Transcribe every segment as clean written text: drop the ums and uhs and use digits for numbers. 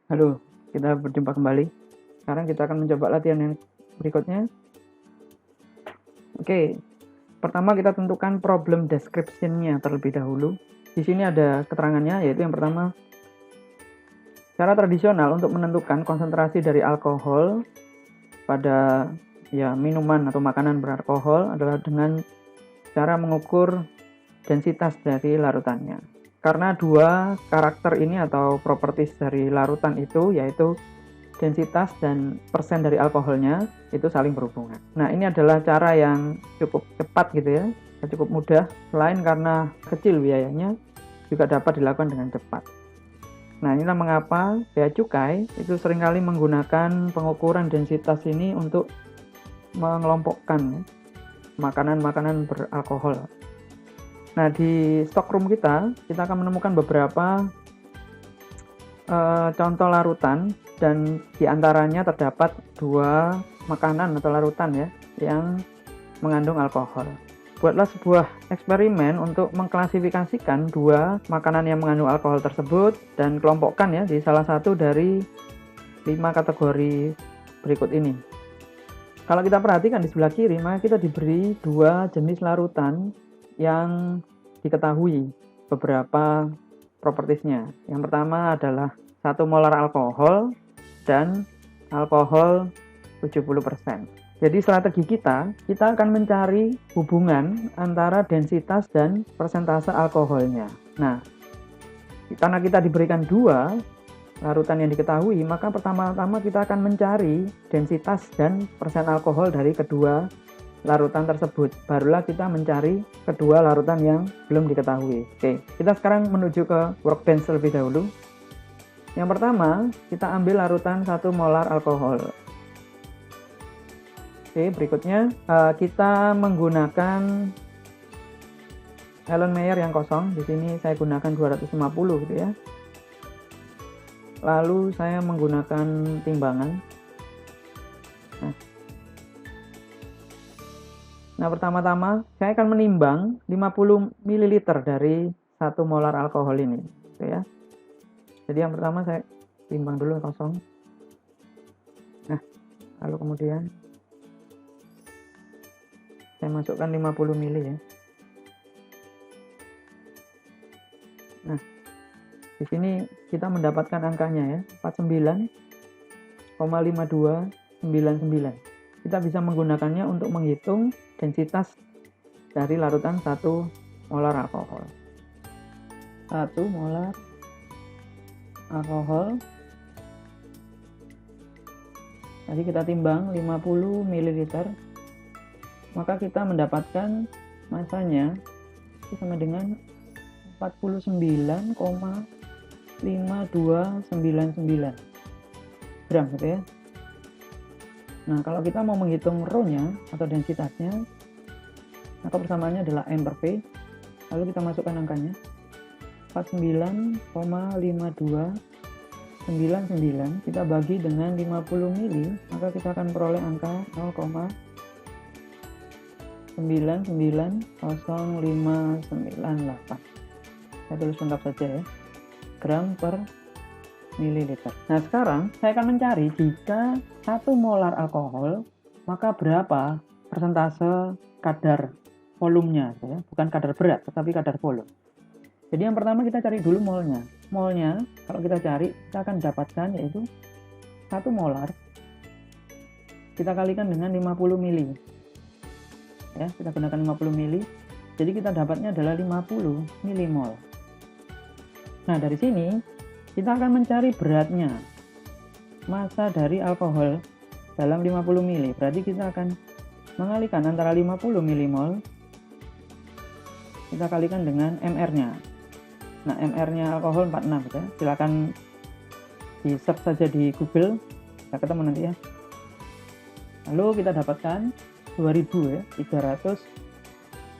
Halo, kita berjumpa kembali. Sekarang kita akan mencoba latihan yang berikutnya. Oke, pertama kita tentukan problem description-nya terlebih dahulu. Di sini ada keterangannya, yaitu yang pertama, cara tradisional untuk menentukan konsentrasi dari alkohol pada minuman atau makanan beralkohol adalah dengan cara mengukur densitas dari larutannya. Karena dua karakter ini atau properties dari larutan itu, yaitu densitas dan persen dari alkoholnya, itu saling berhubungan. Nah, ini adalah cara yang cukup cepat gitu ya, cukup mudah. Selain karena kecil biayanya, juga dapat dilakukan dengan cepat. Nah, inilah mengapa bea cukai itu seringkali menggunakan pengukuran densitas ini untuk mengelompokkan makanan-makanan beralkohol. Nah, di stockroom kita akan menemukan beberapa contoh larutan, dan diantaranya terdapat dua makanan atau larutan ya yang mengandung alkohol. Buatlah sebuah eksperimen untuk mengklasifikasikan dua makanan yang mengandung alkohol tersebut dan kelompokkan ya di salah satu dari 5 kategori berikut ini. Kalau kita perhatikan di sebelah kiri, maka kita diberi dua jenis larutan yang diketahui beberapa propertisnya. Yang pertama adalah 1 molar alkohol dan alkohol 70%. Jadi strategi kita akan mencari hubungan antara densitas dan persentase alkoholnya. Nah, karena kita diberikan dua larutan yang diketahui, maka pertama-tama kita akan mencari densitas dan persen alkohol dari kedua larutan tersebut. Barulah kita mencari kedua larutan yang belum diketahui. Oke, kita sekarang menuju ke workbench terlebih dahulu. Yang pertama, kita ambil larutan 1 molar alkohol. Oke, berikutnya kita menggunakan Erlenmeyer yang kosong. Di sini saya gunakan 250 gitu ya. Lalu saya menggunakan timbangan. Nah, pertama-tama saya akan menimbang 50 ml dari 1 molar alkohol ini, gitu ya. Jadi yang pertama saya timbang dulu kosong. Nah, lalu kemudian saya masukkan 50 ml ya. Nah, di sini kita mendapatkan angkanya ya, 49,5299. Kita bisa menggunakannya untuk menghitung densitas dari larutan 1 molar alkohol. 1 molar alkohol. Tadi kita timbang 50 ml. Maka kita mendapatkan masanya itu sama dengan 49,5299 gram gitu ya. Nah, kalau kita mau menghitung rho-nya atau densitasnya, maka persamaannya adalah M per P. Lalu kita masukkan angkanya 49,5299 kita bagi dengan 50 mili, maka kita akan peroleh angka 0,99058. Saya tulis lengkap saja ya, gram per mililiter. Nah, sekarang saya akan mencari jika 1 molar alkohol, maka berapa persentase kadar volumenya ya, bukan kadar berat tetapi kadar volume. Jadi yang pertama kita cari dulu molnya. Molnya kalau kita cari, kita akan dapatkan yaitu 1 molar kita kalikan dengan 50 mili. Ya, kita gunakan 50 mili. Jadi kita dapatnya adalah 50 milimol. Nah, dari sini kita akan mencari beratnya, massa dari alkohol dalam 50 mili. Berarti kita akan mengalihkan antara 50 milimol kita kalikan dengan mR-nya. Nah, mR-nya alkohol 46 ya. Silakan di search saja di Google, kita ketemu nanti ya. Lalu kita dapatkan 2000 ya, 300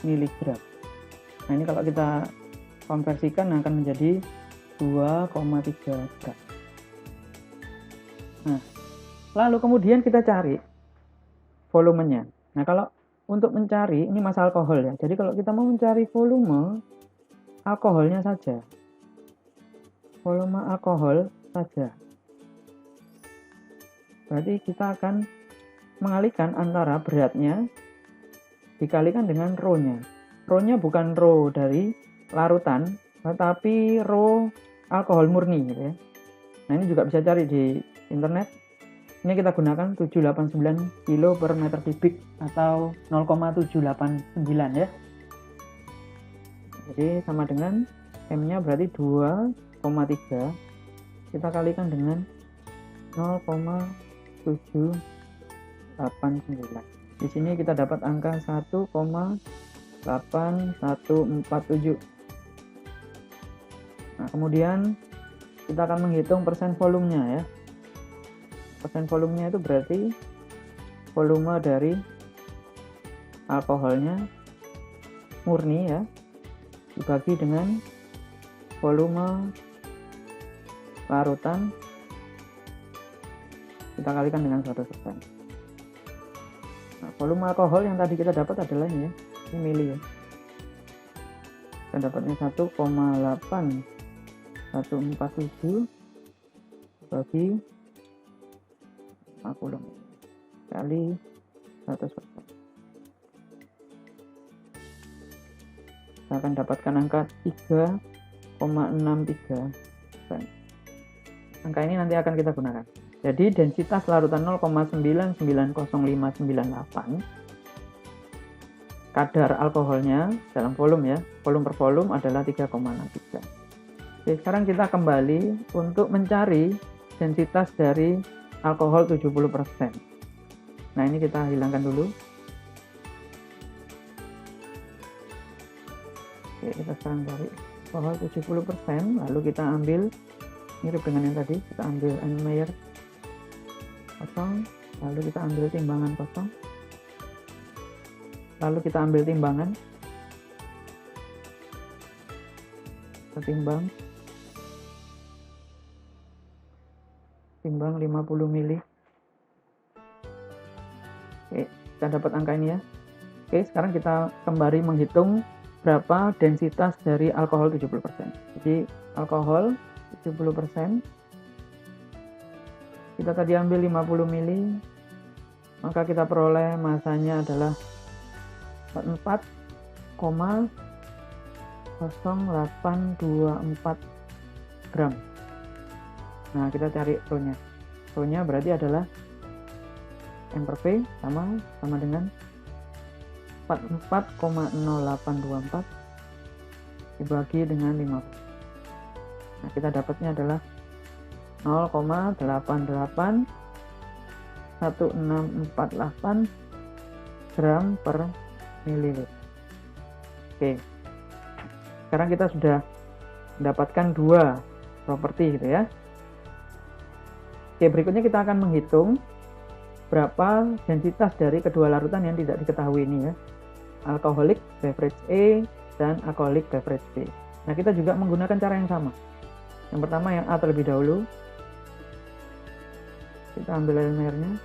mg. Nah, ini kalau kita konversikan akan menjadi 2,3 gram. Nah, lalu kemudian kita cari volumenya. Nah, kalau untuk mencari, ini massa alkohol ya. Jadi kalau kita mau mencari volume alkoholnya saja, volume alkohol saja, Berarti kita akan mengalihkan antara beratnya dikalikan dengan rho-nya. Rho-nya bukan rho dari larutan, tetapi rho alkohol murni gitu ya. Nah, ini juga bisa cari di internet. Ini kita gunakan 789 kilo per meter kubik atau 0,789 ya. Jadi sama dengan M-nya berarti 2,3. Kita kalikan dengan 0,789. Di sini kita dapat angka 1,8147. Nah, kemudian kita akan menghitung persen volumenya ya. Persen volumenya itu berarti volume dari alkoholnya murni ya, dibagi dengan volume larutan, kita kalikan dengan 100%. Nah, volume alkohol yang tadi kita dapat adalah ini ya, ini mili ya. Kita dapatnya 1,8147 bagi 50 kali 100%. Kita akan dapatkan angka 3,63. Angka ini nanti akan kita gunakan. Jadi densitas larutan 0,990598, kadar alkoholnya dalam volume ya, volume per volume adalah 3,63. Oke, sekarang kita kembali untuk mencari densitas dari alkohol 70%. Nah, ini kita hilangkan dulu. Oke, kita sekarang cari alkohol 70%, lalu kita ambil mirip dengan yang tadi, kita ambil N-Meyer kosong, lalu kita ambil timbangan kosong, lalu kita ambil timbangan, kita timbang 50 mili. Oke, kita dapat angka ini ya. Oke, sekarang kita kembali menghitung berapa densitas dari alkohol 70%. Jadi alkohol 70%, kita tadi ambil 50 mili, maka kita peroleh masanya adalah 44,0824 gram. Nah, kita cari rho-nya. Rho-nya berarti adalah M per P sama dengan 44,0824 dibagi dengan 50. Nah, kita dapatnya adalah 0,881648 gram per mililiter. Oke, sekarang kita sudah mendapatkan dua properti gitu ya. Oke, berikutnya kita akan menghitung berapa densitas dari kedua larutan yang tidak diketahui ini ya, alcoholic beverage A dan alcoholic beverage B. Nah, kita juga menggunakan cara yang sama. Yang pertama yang A terlebih dahulu, kita ambil N-nya,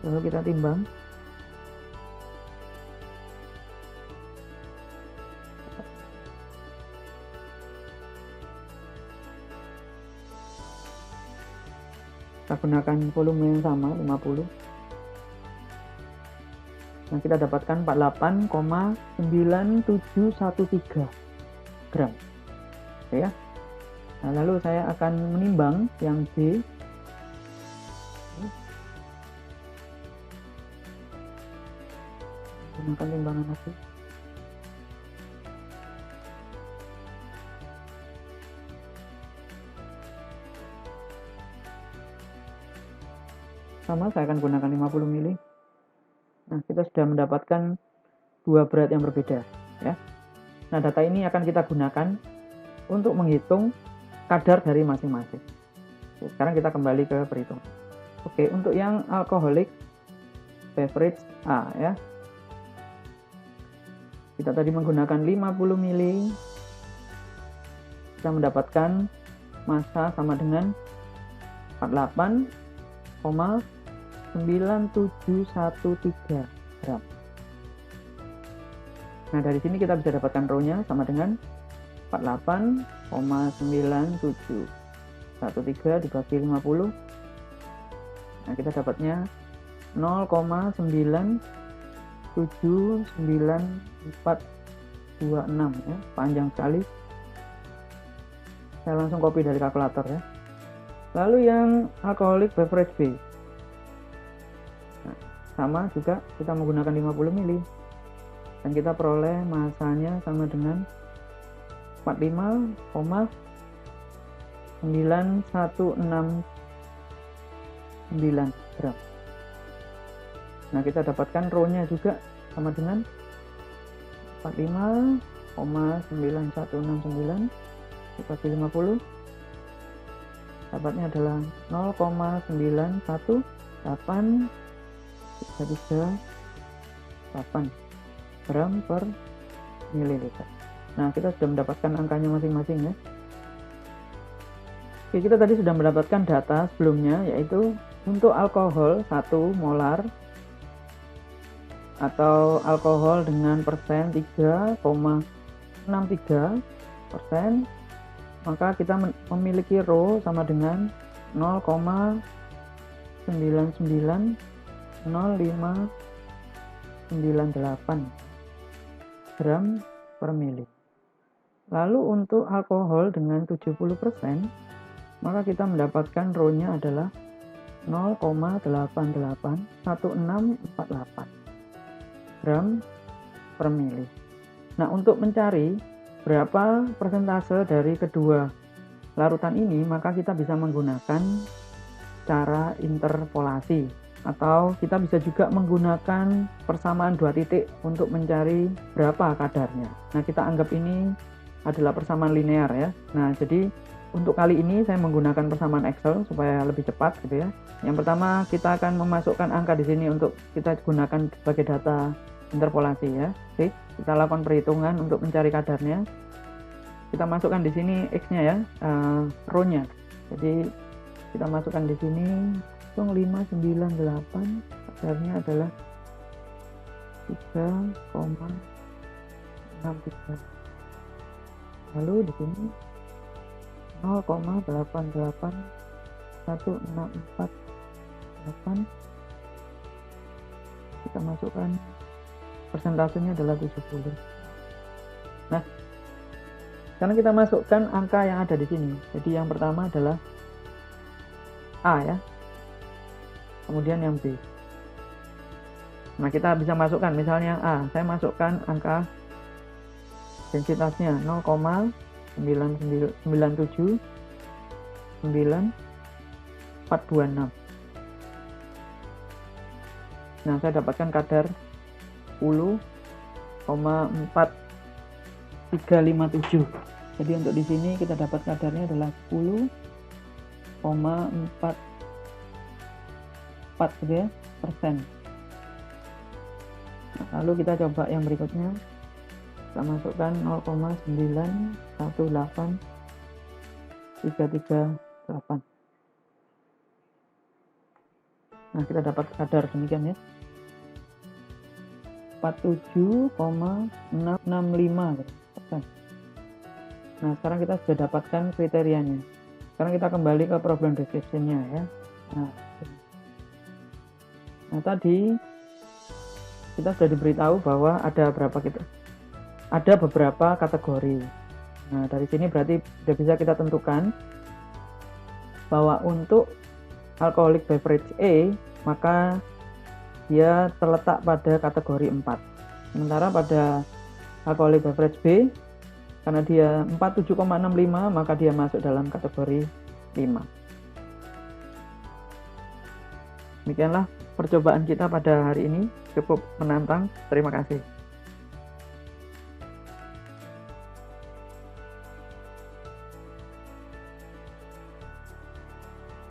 lalu kita timbang. Kita gunakan volume yang sama 50. Nah, kita dapatkan 48,9713 gram. Oke ya. Nah, lalu saya akan menimbang yang B. Gunakan timbangan lagi. Sama, saya akan gunakan 50 mili. Nah, kita sudah mendapatkan dua berat yang berbeda ya. Nah, data ini akan kita gunakan untuk menghitung kadar dari masing-masing. Sekarang kita kembali ke perhitungan. Oke, untuk yang alcoholic beverage A ya, kita tadi menggunakan 50 mili, kita mendapatkan massa sama dengan 48,9713 gram. Nah, dari sini kita bisa dapatkan rho-nya sama dengan 48,9713 dibagi 50 Nah, kita dapatnya 0,9799426 ya, panjang sekali. Saya langsung copy dari kalkulator ya. Lalu yang alcoholic beverage B, nah, sama juga kita menggunakan 50 ml dan kita peroleh masanya sama dengan 45,9169 gram. Nah, kita dapatkan rho-nya juga sama dengan 45,9169 dibagi 50, dapatnya adalah 0,91838 gram per mililiter. Nah, kita sudah mendapatkan angkanya masing-masing ya. Oke, kita tadi sudah mendapatkan data sebelumnya, yaitu untuk alkohol 1 molar atau alkohol dengan persen 3,63%, maka kita memiliki rho sama dengan 0,9905998 gram per mili. Lalu untuk alkohol dengan 70%, maka kita mendapatkan rho-nya adalah 0,881648 gram per mili. Nah, untuk mencari berapa persentase dari kedua larutan ini, maka kita bisa menggunakan cara interpolasi, atau kita bisa juga menggunakan persamaan 2 titik untuk mencari berapa kadarnya. Nah, kita anggap ini adalah persamaan linear ya. Nah, jadi untuk kali ini saya menggunakan persamaan Excel supaya lebih cepat gitu ya. Yang pertama, kita akan memasukkan angka di sini untuk kita gunakan sebagai data interpolasi ya. Oke, kita lakukan perhitungan untuk mencari kadarnya. Kita masukkan di sini X-nya ya, rho-nya. Jadi kita masukkan di sini 0598, kadarnya adalah 3,63. Lalu di sini 0,881648, kita masukkan persentasenya adalah 70. Nah, sekarang kita masukkan angka yang ada di sini. Jadi yang pertama adalah A ya, kemudian yang B. Nah, kita bisa masukkan misalnya yang A, saya masukkan angka densitasnya 0,9799426. Nah, saya dapatkan kadar 10,4357. Jadi untuk di sini kita dapat kadarnya adalah 10,44 gitu ya, persen. Nah, lalu kita coba yang berikutnya. Kita masukkan 0,9183338. Nah, kita dapat kadar demikian ya, 47,665%. Nah, sekarang kita sudah dapatkan kriterianya. Sekarang kita kembali ke problem description-nya ya. Nah, tadi kita sudah diberitahu bahwa ada beberapa kategori. Nah, dari sini berarti sudah bisa kita tentukan bahwa untuk alcoholic beverage A, maka dia terletak pada kategori 4. Sementara pada alcoholic beverage B, karena dia 47,65, maka dia masuk dalam kategori 5. Demikianlah percobaan kita pada hari ini, cukup menantang. Terima kasih.